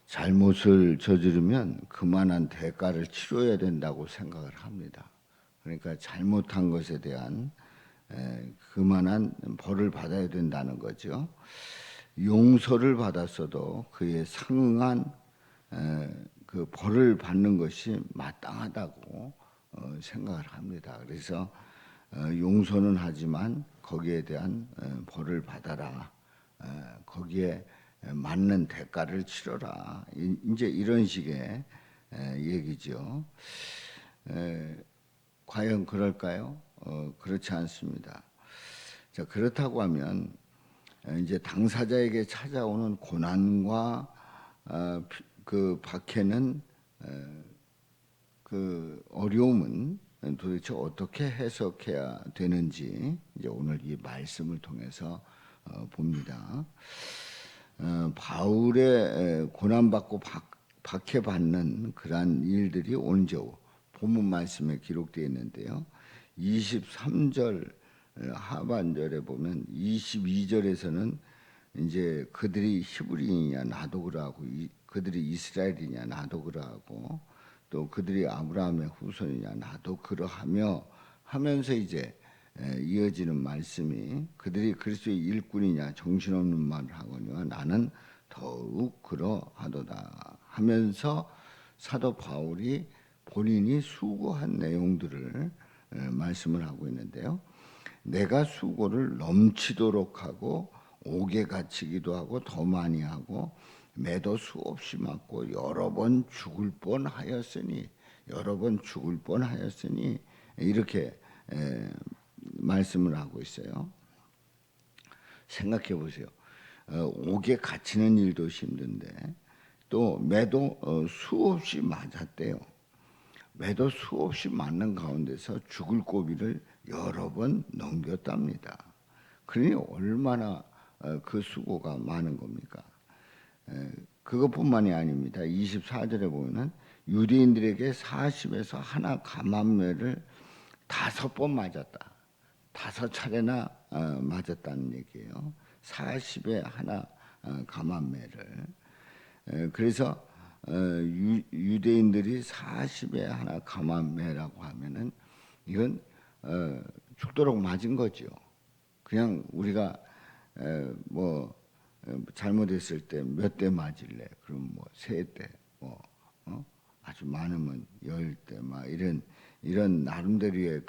잘못을 저지르면 그만한 대가를 치러야 된다고 생각을 합니다. 그러니까 잘못한 것에 대한 그만한 벌을 받아야 된다는 거죠. 용서를 받았어도 그에 상응한 그 벌을 받는 것이 마땅하다고 생각을 합니다. 그래서 용서는 하지만 거기에 대한 벌을 받아라. 거기에 맞는 대가를 치러라. 이제 이런 식의 얘기죠. 과연 그럴까요? 그렇지 않습니다. 자, 그렇다고 하면 이제 당사자에게 찾아오는 고난과 그 박해는 그 어려움은 도대체 어떻게 해석해야 되는지 이제 오늘 이 말씀을 통해서 봅니다. 바울의 고난받고 박해받는 그러한 일들이 오늘 본문 말씀에 기록되어 있는데요. 23절 하반절에 보면 22절에서는 이제 그들이 히브리인이냐 나도 그러하고 그들이 이스라엘이냐 나도 그러하고 또 그들이 아브라함의 후손이냐 나도 그러하며 하면서 이제 이어지는 말씀이 그들이 그리스도의 일꾼이냐 정신없는 말을 하거니와 나는 더욱 그러하도다 하면서 사도 바울이 본인이 수고한 내용들을 말씀을 하고 있는데요. 내가 수고를 넘치도록 하고 옥에 갇히기도 하고 더 많이 하고 매도 수없이 맞고 여러 번 죽을 뻔하였으니 이렇게 말씀을 하고 있어요. 생각해 보세요. 옥에 갇히는 일도 힘든데 또 매도 수없이 맞았대요. 매도 수없이 맞는 가운데서 죽을 고비를 여러 번 넘겼답니다. 그러니 얼마나 그 수고가 많은 겁니까? 그것뿐만이 아닙니다. 24절에 보면 유대인들에게 40에서 하나 감암매를 5번 맞았다. 5차례나 맞았다는 얘기예요. 40에 하나 감암매를. 그래서 유대인들이 40에 하나 감암매라고 하면은 이건 죽도록 맞은 거죠. 그냥 우리가 뭐 잘못했을 때 몇 대 맞을래? 그럼 뭐 3대, 아주 많으면 10대, 막 이런 나름대로의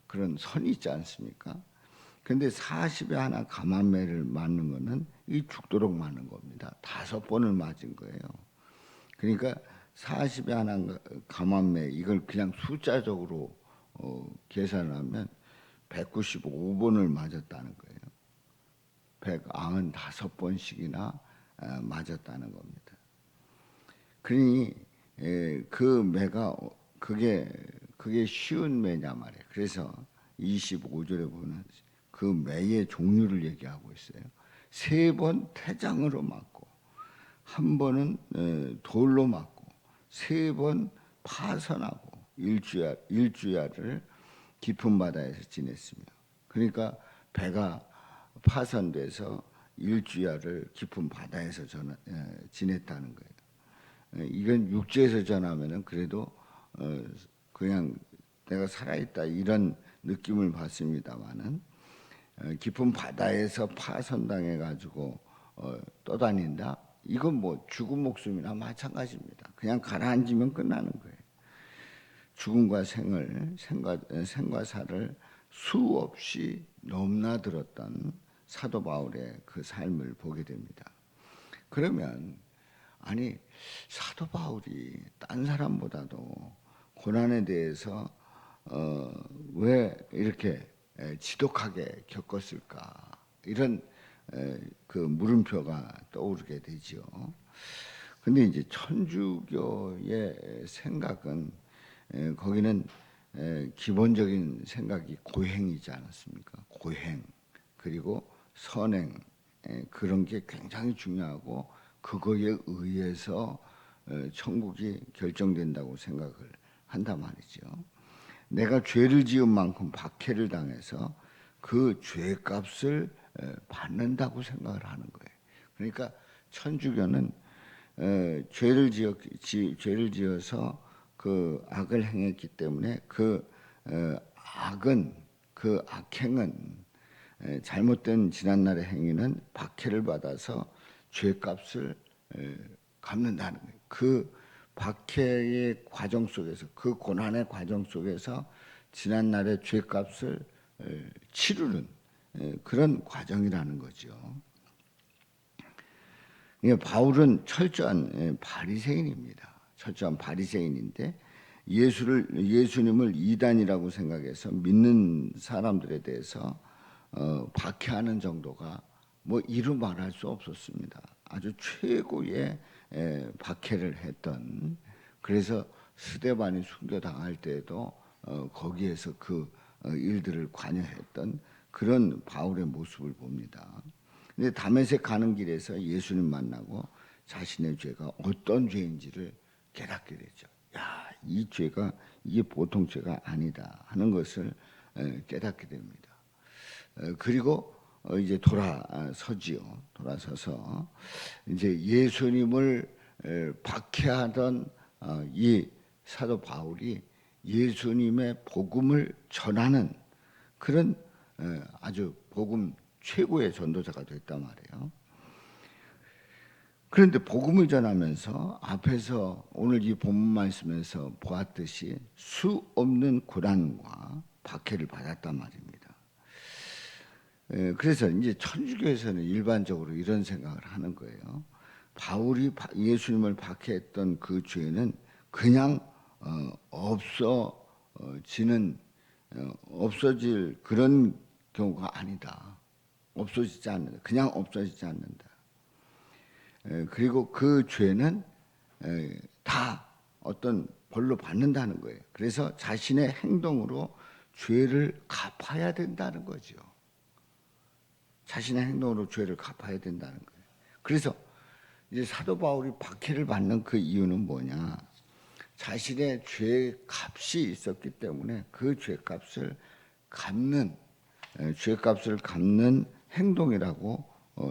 그런 선이 있지 않습니까? 근데 40에 하나 감암매를 맞는 거는 이 죽도록 맞는 겁니다. 5번을 맞은 거예요. 그러니까 40에 하나 감암매 이걸 그냥 숫자적으로 계산하면 195번을 맞았다는 거예요. 195번씩이나 맞았다는 겁니다. 그러니 그 매가 그게 쉬운 매냐 말이에요. 그래서 25절에 보면 그 매의 종류를 얘기하고 있어요. 3번 태장으로 맞고, 1번은 돌로 맞고, 3번 파선하고, 일주야를 깊은 바다에서 지냈으며, 그러니까 배가 파선돼서 일주야를 깊은 바다에서 지냈다는 거예요. 이건 육지에서 전하면은 그래도 그냥 내가 살아있다 이런 느낌을 받습니다만은 깊은 바다에서 파선당해 가지고 떠다닌다. 이건 뭐 죽은 목숨이나 마찬가지입니다. 그냥 가라앉으면 끝나는 거예요. 죽음과 생과 사를 수없이 넘나들었던 사도 바울의 그 삶을 보게 됩니다. 그러면 아니 사도 바울이 딴 사람보다도 고난에 대해서 왜 이렇게 지독하게 겪었을까 이런 그 물음표가 떠오르게 되죠. 근데 이제 천주교의 생각은 거기는 기본적인 생각이 고행이지 않았습니까? 고행 그리고 선행 그런 게 굉장히 중요하고 그거에 의해서 천국이 결정된다고 생각을 한단 말이죠. 내가 죄를 지은 만큼 박해를 당해서 그 죄값을 받는다고 생각을 하는 거예요. 그러니까 천주교는 죄를 지어서 그 악을 행했기 때문에 그 악행은 잘못된 지난날의 행위는 박해를 받아서 죄값을 갚는다는 거예요. 그 박해의 과정 속에서, 그 고난의 과정 속에서 지난날의 죄값을 치르는 그런 과정이라는 거죠. 바울은 철저한 바리새인입니다. 철저한 바리새인인데 예수님을 이단이라고 생각해서 믿는 사람들에 대해서 박해하는 정도가 뭐 이루 말할 수 없었습니다. 아주 최고의 박해를 했던, 그래서 스데반이 순교당할 때에도 거기에서 그 일들을 관여했던 그런 바울의 모습을 봅니다. 근데 다메섹 가는 길에서 예수님 만나고 자신의 죄가 어떤 죄인지를 깨닫게 되죠. 야, 이 죄가 이게 보통 죄가 아니다 하는 것을 깨닫게 됩니다. 그리고 이제 돌아서지요. 돌아서서 이제 예수님을 박해하던 이 사도 바울이 예수님의 복음을 전하는 그런 아주 복음 최고의 전도자가 됐단 말이에요. 그런데 복음을 전하면서 앞에서 오늘 이 본문 말씀에서 보았듯이 수 없는 고난과 박해를 받았단 말입니다. 그래서 이제 천주교에서는 일반적으로 이런 생각을 하는 거예요. 바울이 예수님을 박해했던 그 죄는 그냥 없어질 그런 경우가 아니다. 없어지지 않는다. 그냥 없어지지 않는다. 그리고 그 죄는 다 어떤 벌로 받는다는 거예요. 그래서 자신의 행동으로 죄를 갚아야 된다는 거죠. 자신의 행동으로 죄를 갚아야 된다는 거예요. 그래서 이제 사도 바울이 박해를 받는 그 이유는 뭐냐? 자신의 죄 값이 있었기 때문에 그 죄값을 갚는 행동이라고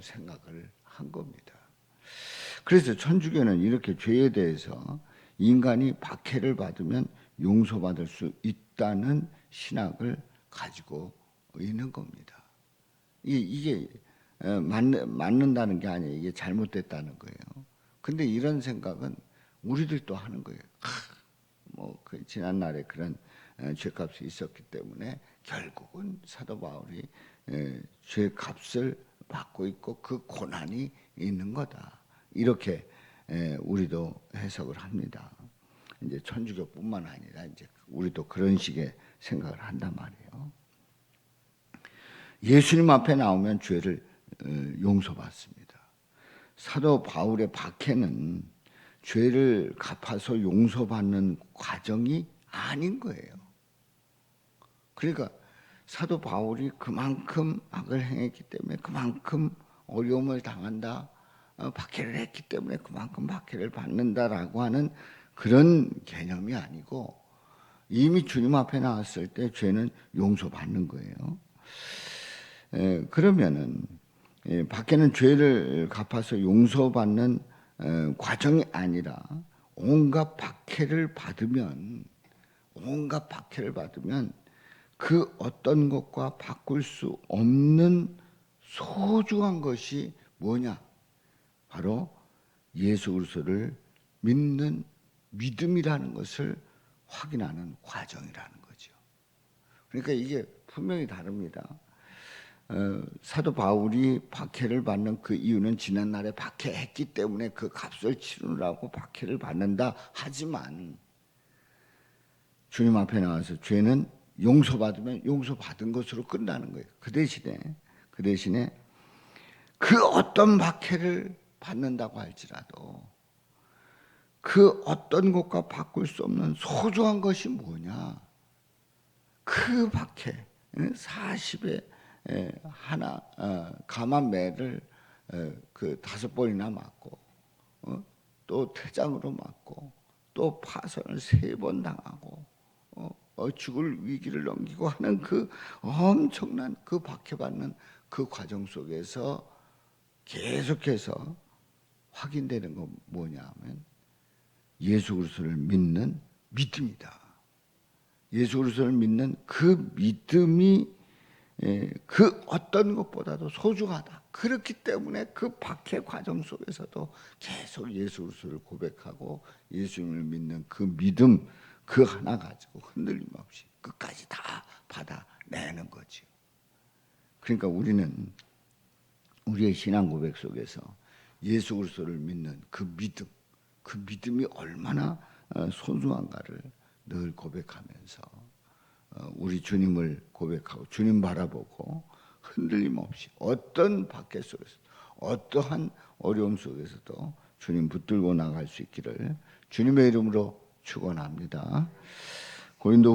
생각을 한 겁니다. 그래서 천주교는 이렇게 죄에 대해서 인간이 박해를 받으면 용서받을 수 있다는 신학을 가지고 있는 겁니다. 이게 맞는다는 게 아니에요. 이게 잘못됐다는 거예요. 근데 이런 생각은 우리들도 하는 거예요. 그 지난날에 그런 죄값이 있었기 때문에 결국은 사도 바울이 죄값을 받고 있고 그 고난이 있는 거다. 이렇게 우리도 해석을 합니다. 이제 천주교뿐만 아니라 이제 우리도 그런 식의 생각을 한단 말이에요. 예수님 앞에 나오면 죄를 용서받습니다. 사도 바울의 박해는 죄를 갚아서 용서받는 과정이 아닌 거예요. 그러니까 사도 바울이 그만큼 악을 행했기 때문에 그만큼 어려움을 당한다, 박해를 했기 때문에 그만큼 박해를 받는다라고 하는 그런 개념이 아니고 이미 주님 앞에 나왔을 때 죄는 용서받는 거예요. 그러면은 박해는 죄를 갚아서 용서받는 과정이 아니라 온갖 박해를 받으면 그 어떤 것과 바꿀 수 없는 소중한 것이 뭐냐? 바로 예수 그리스도를 믿는 믿음이라는 것을 확인하는 과정이라는 거죠. 그러니까 이게 분명히 다릅니다. 사도 바울이 박해를 받는 그 이유는 지난날에 박해했기 때문에 그 값을 치르라고 박해를 받는다 하지만 주님 앞에 나와서 죄는 용서받으면 용서받은 것으로 끝나는 거예요. 그 대신에 그 어떤 박해를 받는다고 할지라도 그 어떤 것과 바꿀 수 없는 소중한 것이 뭐냐? 그 박해, 40에 하나 가만매를 그 5번이나 맞고 또 태장으로 맞고 또 파선을 3번 당하고 죽을 위기를 넘기고 하는 그 엄청난 그 박해받는 그 과정 속에서 계속해서 확인되는 건 뭐냐면 예수 그리스도를 믿는 믿음이다. 예수 그리스도를 믿는 그 믿음이 그 어떤 것보다도 소중하다. 그렇기 때문에 그 박해 과정 속에서도 계속 예수 그리스도를 고백하고 예수님을 믿는 그 믿음 그 하나 가지고 흔들림 없이 끝까지 다 받아내는 거죠. 그러니까 우리는 우리의 신앙 고백 속에서 예수 그리스도를 믿는 그 믿음이 얼마나 소중한가를 늘 고백하면서 우리 주님을 고백하고 주님 바라보고 흔들림 없이 어떤 박해 속에서 어떠한 어려움 속에서도 주님 붙들고 나갈 수 있기를 주님의 이름으로 축원합니다. 고린도